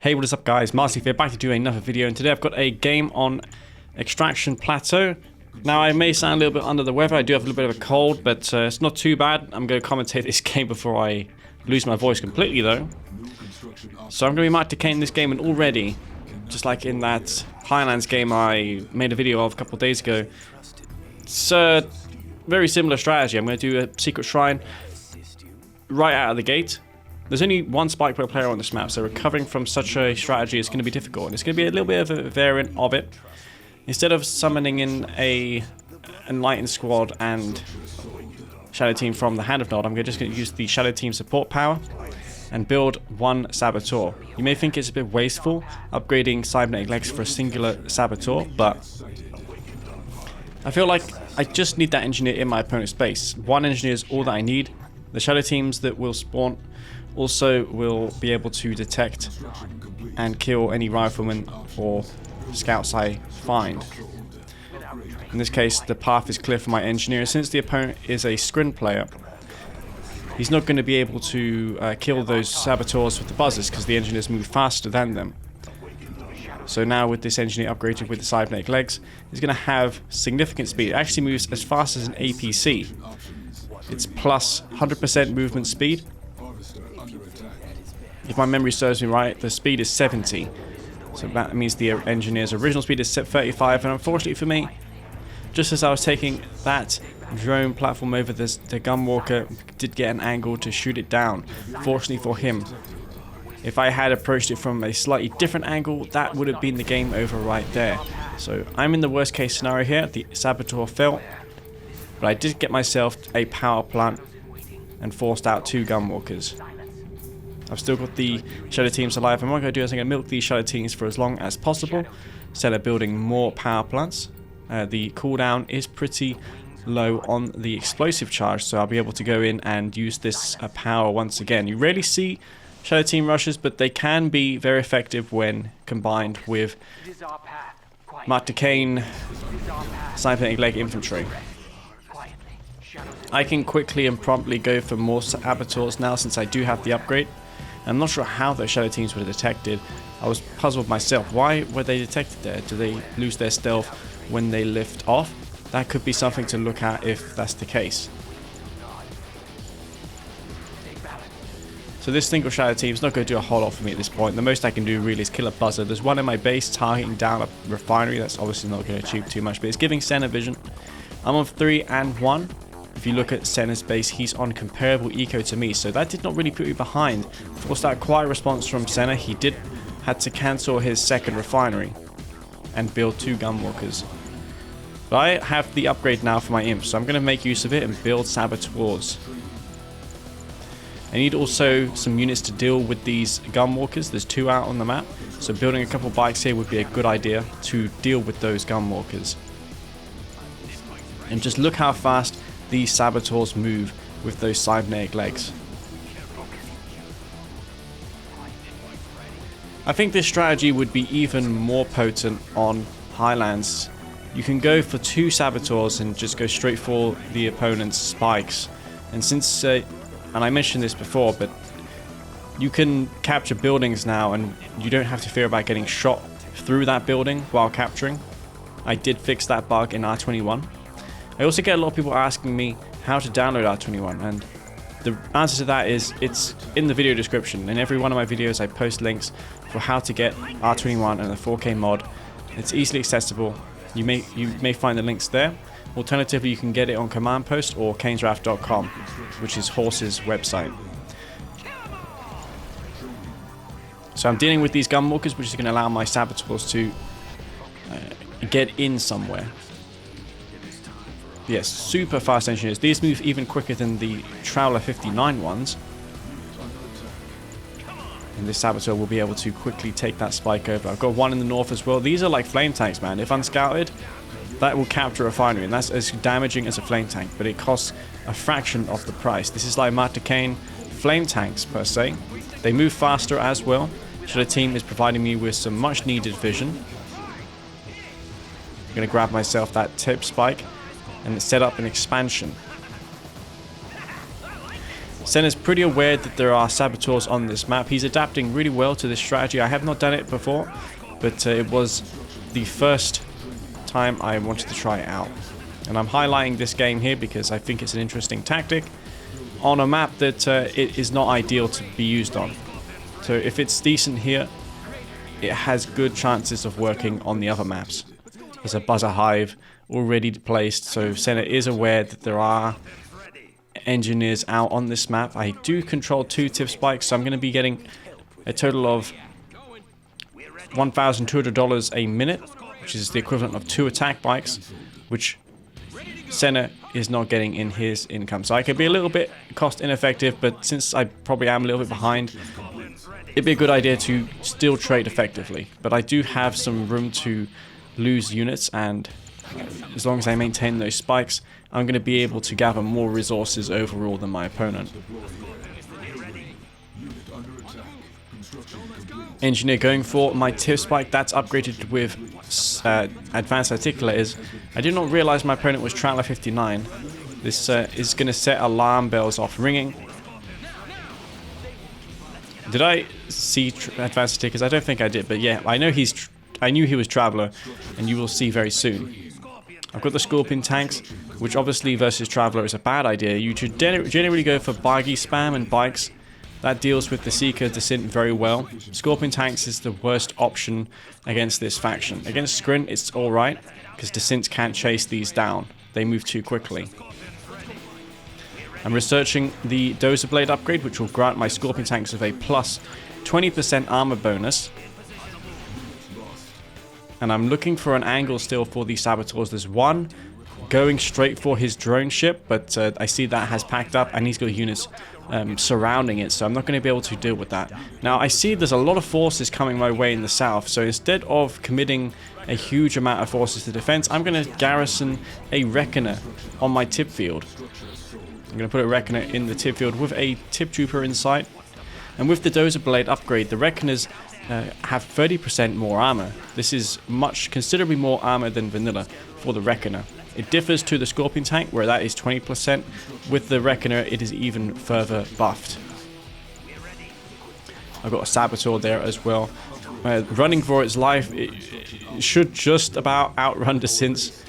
Hey, what is up guys, Marcy here, back to do another video, and today I've got a game on Extraction Plateau. Now I may sound a little bit under the weather, I do have a little bit of a cold, but it's not too bad. I'm going to commentate this game before I lose my voice completely though. So I'm going to be Mike Kane in this game, and already, just like in that Highlands game I made a video of a couple of days ago, it's a very similar strategy. I'm going to do a secret shrine right out of the gate. There's only one spike per player on this map, so recovering from such a strategy is going to be difficult. And it's going to be a little bit of a variant of it. Instead of summoning in a Enlightened squad and Shadow Team from the Hand of Nod, I'm just going to use the Shadow Team support power and build one Saboteur. You may think it's a bit wasteful upgrading cybernetic legs for a singular Saboteur, but I feel like I just need that engineer in my opponent's base. One engineer is all that I need. The Shadow Teams that will spawn also will be able to detect and kill any riflemen or scouts I find. In this case, the path is clear for my engineer. Since the opponent is a screen player, he's not going to be able to kill those saboteurs with the buzzers because the engineers move faster than them. So now with this engineer upgraded with the cybernetic legs, he's going to have significant speed. It actually moves as fast as an APC. It's plus 100% movement speed. If my memory serves me right, the speed is 70. So that means the engineer's original speed is set 35, and unfortunately for me, just as I was taking that drone platform over the gunwalker, did get an angle to shoot it down. Fortunately for him, if I had approached it from a slightly different angle, that would have been the game over right there. So I'm in the worst case scenario here. The Saboteur fell, but I did get myself a power plant and forced out two gunwalkers. I've still got the Shadow Teams alive, and what I'm going to do is I'm going to milk these Shadow Teams for as long as possible instead of building more power plants. The cooldown is pretty low on the explosive charge, so I'll be able to go in and use this power once again. You rarely see Shadow Team rushes, but they can be very effective when combined with Mike Kane cybernetic leg infantry. I can quickly and promptly go for more Saboteurs now since I do have the upgrade. I'm not sure how those Shadow Teams were detected. I was puzzled myself. Why were they detected there? Do they lose their stealth when they lift off? That could be something to look at if that's the case. So this single Shadow Team is not going to do a whole lot for me at this point. The most I can do really is kill a buzzer. There's one in my base targeting down a refinery. That's obviously not going to achieve too much, but it's giving Senna vision. I'm on 3 and 1. If you look at Senna's base, he's on comparable eco to me, so that did not really put me behind. Forced out quite a response from Senna. He had to cancel his second refinery and build two gunwalkers. But I have the upgrade now for my imp, so I'm going to make use of it and build Saboteurs. I need also some units to deal with these gunwalkers. There's two out on the map, so building a couple bikes here would be a good idea to deal with those gunwalkers. And just look how fast these Saboteurs move with those cybernetic legs. I think this strategy would be even more potent on Highlands. You can go for two Saboteurs and just go straight for the opponent's spikes. And since, and I mentioned this before, but you can capture buildings now and you don't have to fear about getting shot through that building while capturing. I did fix that bug in R21. I also get a lot of people asking me how to download R21, and the answer to that is it's in the video description. In every one of my videos I post links for how to get R21 and the 4K mod. It's easily accessible. You may find the links there. Alternatively, you can get it on Command Post or canesraft.com, which is Horse's website. So I'm dealing with these gunwalkers, which is going to allow my Saboteurs to get in somewhere. Yes, super fast engineers. These move even quicker than the Trawler 59 ones. And this Saboteur will be able to quickly take that spike over. I've got one in the north as well. These are like flame tanks, man. If unscouted, that will capture a refinery. And that's as damaging as a flame tank. But it costs a fraction of the price. This is like Mike Kane flame tanks, per se. They move faster as well. Shadow Team is providing me with some much needed vision. I'm going to grab myself that tip spike and set up an expansion. Senna's pretty aware that there are saboteurs on this map. He's adapting really well to this strategy. I have not done it before, but it was the first time I wanted to try it out. And I'm highlighting this game here because I think it's an interesting tactic on a map that it is not ideal to be used on. So if it's decent here, it has good chances of working on the other maps. There's a buzzer hive already placed, so Senna is aware that there are engineers out on this map. I do control 2 tip spikes, so I'm going to be getting a total of $1,200 a minute, which is the equivalent of 2 attack bikes, which Senna is not getting in his income. So I could be a little bit cost ineffective, but since I probably am a little bit behind, it'd be a good idea to still trade effectively. But I do have some room to lose units, and as long as I maintain those spikes, I'm going to be able to gather more resources overall than my opponent. Engineer going for my tip spike. That's upgraded with advanced articulators. I did not realize my opponent was Traveler 59. This is going to set alarm bells off ringing. Did I see advanced articulators? I don't think I did, but yeah, I know I knew he was Traveler, and you will see very soon. I've got the Scorpion tanks, which obviously versus Traveler is a bad idea. You should generally go for buggy spam and bikes. That deals with the Seeker Descent very well. Scorpion tanks is the worst option against this faction. Against Sprint, it's alright, because Descents can't chase these down. They move too quickly. I'm researching the Dozer Blade upgrade, which will grant my Scorpion tanks with a plus 20% armor bonus. And I'm looking for an angle still for the Saboteurs. There's one going straight for his drone ship, but I see that has packed up and he's got units surrounding it, so I'm not going to be able to deal with that. Now I see there's a lot of forces coming my way in the south, so instead of committing a huge amount of forces to defense, I'm going to garrison a Reckoner on my tip field. I'm going to put a Reckoner in the tip field with a Tip Trooper in sight. And with the Dozer Blade upgrade, the Reckoners have 30% more armor. This is considerably more armor than vanilla for the Reckoner. It differs to the Scorpion tank, where that is 20%. With the Reckoner, it is even further buffed. I've got a Saboteur there as well. Running for its life, it should just about outrun Descents.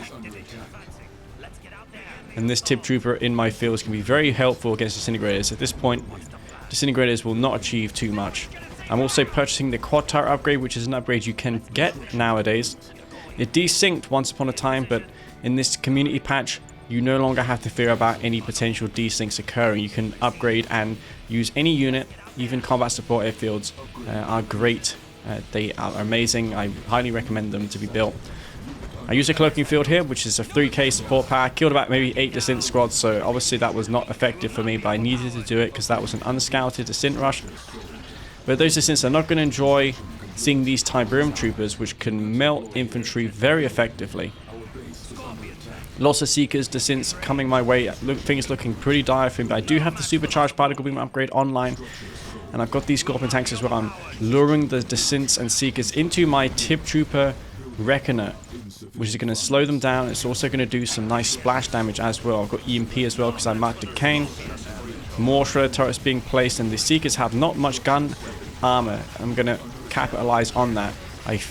And this Tip Trooper in my fields can be very helpful against Disintegrators. At this point, Disintegrators will not achieve too much. I'm also purchasing the Quad Turret upgrade, which is an upgrade you can get nowadays. It desynced once upon a time, but in this community patch, you no longer have to fear about any potential desyncs occurring. You can upgrade and use any unit. Even combat support airfields are great. They are amazing. I highly recommend them to be built. I use a cloaking field here, which is a 3k support power. Killed about maybe 8 Descent squads, so obviously that was not effective for me, but I needed to do it because that was an unscouted Descent rush. But those Descents are not going to enjoy seeing these Tiberium troopers, which can melt infantry very effectively. Lots of Seekers, Descents coming my way. Things looking pretty dire for me, but I do have the Supercharged Particle Beam upgrade online. And I've got these Scorpion tanks as well. I'm luring the Descents and Seekers into my Tip Trooper Reckoner, which is going to slow them down. It's also going to do some nice splash damage as well. I've got EMP as well because I marked a Kane. More Shredder turrets being placed, and the Seekers have not much gun armor. I'm going to capitalize on that. I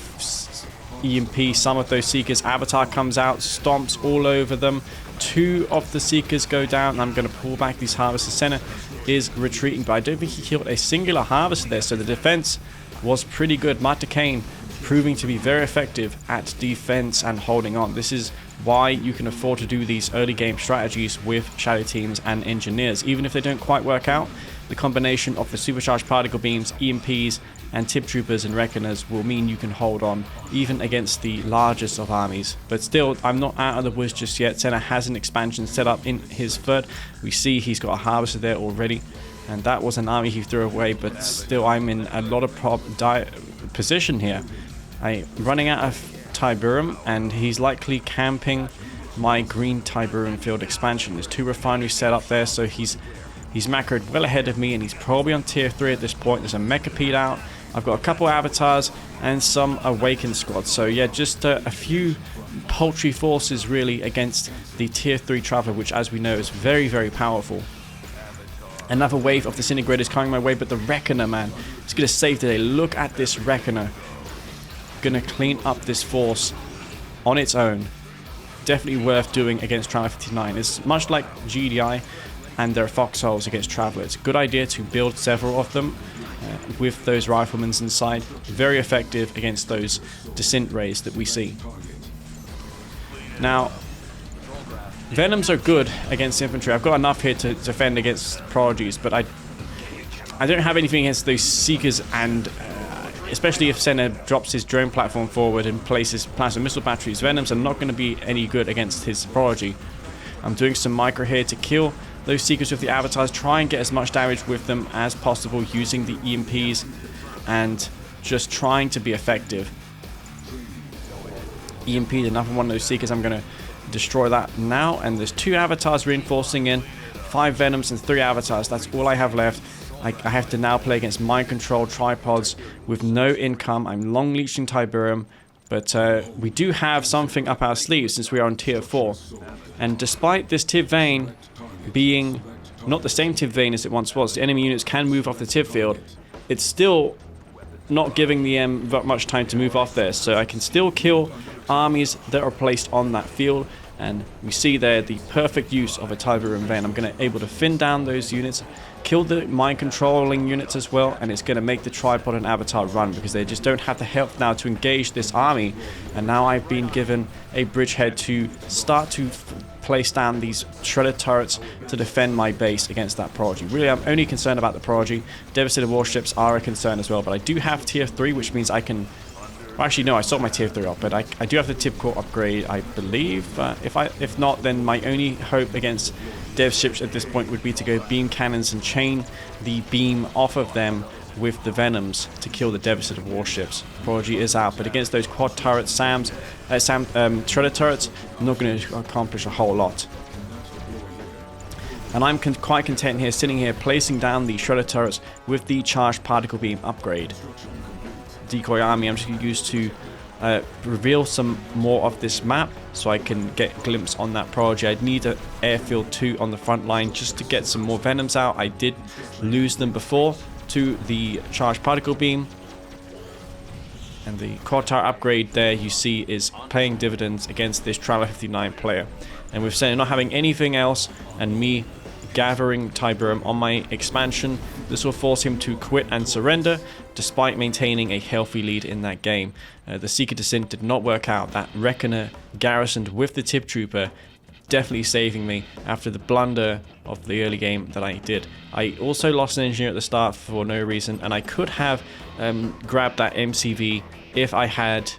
EMP some of those Seekers. Avatar comes out, stomps all over them. 2 of the Seekers go down, and I'm going to pull back these Harvesters. Senna is retreating, but I don't think he killed a singular Harvester there, so the defense was pretty good. Marta Kane proving to be very effective at defense and holding on. This is why you can afford to do these early game strategies with shadow teams and engineers. Even if they don't quite work out, the combination of the supercharged particle beams, EMPs, and tip troopers and reckoners will mean you can hold on even against the largest of armies. But still, I'm not out of the woods just yet. Senna has an expansion set up in his third. We see he's got a harvester there already, and that was an army he threw away, but still I'm in a lot of position here. I'm running out of tiberium, and he's likely camping my green tiberium field expansion. There's 2 refineries set up there, so he's macroed well ahead of me, and he's probably on tier 3 at this point. There's a Mechapede out. I've got a couple avatars and some awakened squads. So yeah, just a few paltry forces really against the tier 3 traveler, which as we know is very, very powerful. Another wave of disintegrators coming my way, but the Reckoner, man, it's going to save the day. Look at this Reckoner. Going to clean up this force on its own. Definitely worth doing against Traveler 59. It's much like GDI and their foxholes against Traveler. It's a good idea to build several of them with those riflemen inside. Very effective against those descent rays that we see. Now, Venoms are good against infantry. I've got enough here to defend against Prodigies, but I don't have anything against those Seekers, and especially if Senna drops his drone platform forward and places plasma missile batteries, Venoms are not going to be any good against his Prodigy. I'm doing some micro here to kill those Seekers with the avatars, try and get as much damage with them as possible using the EMPs and just trying to be effective. EMP, another one of those Seekers, I'm going to destroy that now, and there's 2 avatars reinforcing in, 5 Venoms and 3 avatars. That's all I have left. I have to now play against mind control tripods with no income. I'm long leeching tiberium, but we do have something up our sleeve since we are on tier 4. And despite this Tiv Vane being not the same Tiv Vane as it once was, the enemy units can move off the Tiv field. It's still not giving the M much time to move off there, so I can still kill armies that are placed on that field. And we see there the perfect use of a tiberium Vane. I'm going to able to thin down those units, kill the mind controlling units as well, and it's going to make the tripod and avatar run because they just don't have the health now to engage this army. And now I've been given a bridgehead to start to place down these shredder turrets to defend my base against that Prodigy. Really, I'm only concerned about the Prodigy. Devastated warships are a concern as well, but I do have tier 3, which means I can... Well, actually, no, I sold my tier 3 up, but I do have the tip core upgrade, I believe. If not, then my only hope against dev ships at this point would be to go beam cannons and chain the beam off of them with the Venoms to kill the devastated warships. Prodigy is out, but against those quad turrets, shredder turrets, I'm not going to accomplish a whole lot. And I'm quite content here, sitting here, placing down the shredder turrets with the charged particle beam upgrade. Decoy army I'm just going to use to reveal some more of this map so I can get a glimpse on that Prodigy. I'd need an airfield 2 on the front line just to get some more Venoms out. I did lose them before to the charged particle beam, and the quad tower upgrade there you see is paying dividends against this Traveler 59 player. And with Senna not having anything else and me gathering tiberium on my expansion, this will force him to quit and surrender despite maintaining a healthy lead in that game. The Seeker Descent did not work out. That Reckoner garrisoned with the Tip Trooper definitely saving me after the blunder of the early game that I did. I also lost an engineer at the start for no reason, and I could have grabbed that MCV if I had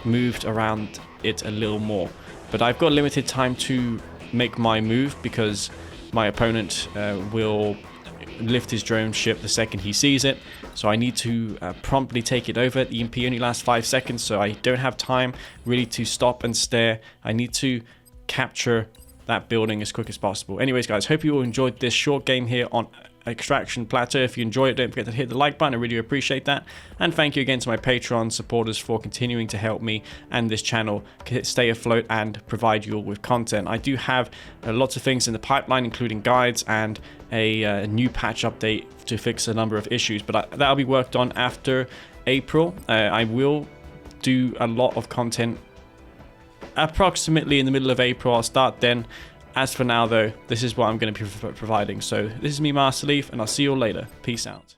moved around it a little more. But I've got limited time to make my move because my opponent will lift his drone ship the second he sees it, so I need to promptly take it over. The EMP only lasts 5 seconds, so I don't have time really to stop and stare. I need to capture that building as quick as possible. Anyways guys, hope you all enjoyed this short game here on Extraction Plateau. If you enjoyed it, don't forget to hit the like button. I really appreciate that. And thank you again to my Patreon supporters for continuing to help me and this channel stay afloat and provide you all with content. I do have lots of things in the pipeline, including guides and a new patch update to fix a number of issues, but that'll be worked on after April. I will do a lot of content approximately in the middle of April. I'll start then. As for now though, this is what I'm going to be providing. So this is me, Master Leaf, and I'll see you all later. Peace out.